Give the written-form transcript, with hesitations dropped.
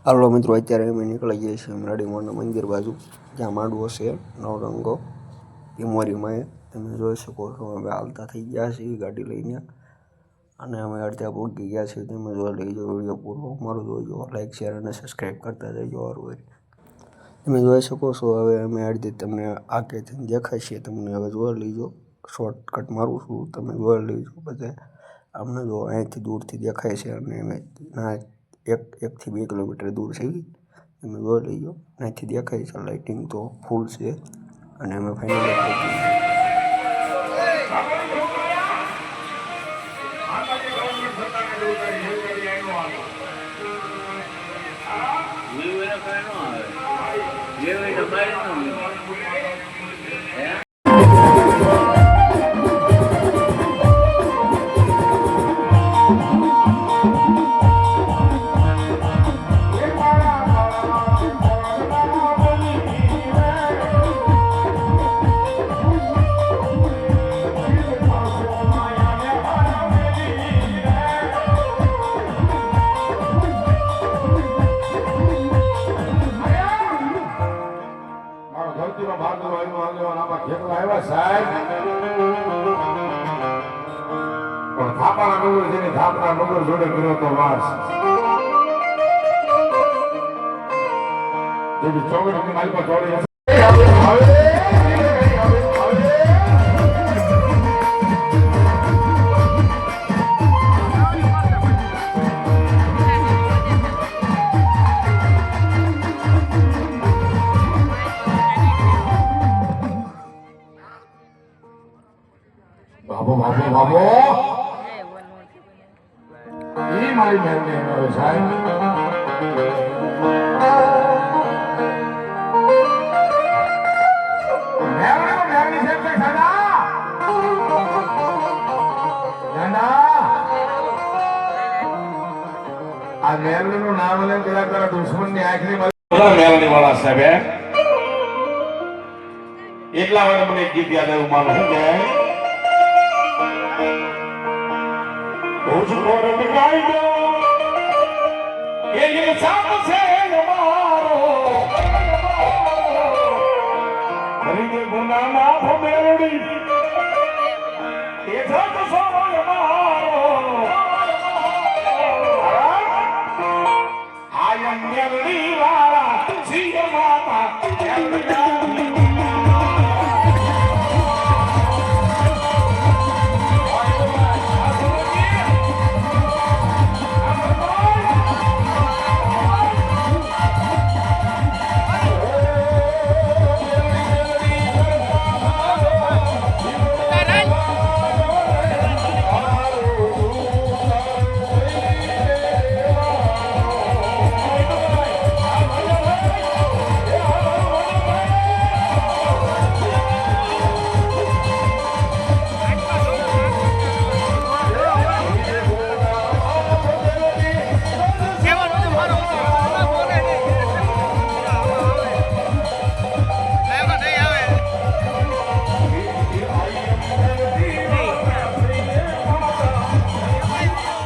હાલો મિત્રો, અત્યારે અમે નીકળી જઈએ છીએ મરાડીમોરના મંદિર બાજુ, જ્યાં માંડવો છે નવરંગો પિમોરીમાં. તમે જોઈ શકો છો અમે હાલતા થઈ ગયા છીએ ગાડી લઈને, અને અમે અડધા પહોંચી ગયા છીએ. તમે જોઈ લેજો વિડીયો પૂરો અમારો જોજો, લાઈક શેર અને સબસ્ક્રાઈબ કરતા જજો. સારું, તમે જોઈ શકો છો હવે અમે અડધી તમને આગળથી દેખાય છે. તમને હવે જોઈ લેજો, શોર્ટકટ મારું છું, તમે જોઈ લેજો બધે. અમને જો અહીંથી દૂરથી દેખાય છે, અને અમે એકથી 2 કિલોમીટર દૂર છે. તમે જોઈ લેજો, અહીંથી દેખાય છે, લાઇટિંગ તો ફૂલ છે. અને અમે ફાઇનલી જોડે કર્યો તો વાસ ચોકડી મારી પર ચોડી બાબો બાબો બાબો મારી મહેરબાની હવે સાહેબ આ મેરણી નું નામ લે પેલા તારા દુશ્મન ની આંખની મેરણી વાળા સાહેબ એટલા વાર મને ગીત યાદ આવ્યું માનું શું કે मुझको रंगाई दो ये साथ से हमारो हरिये गुना माफ मेरड़ी ये साथ सो हमारो आयम मेरड़ी वाला सी माता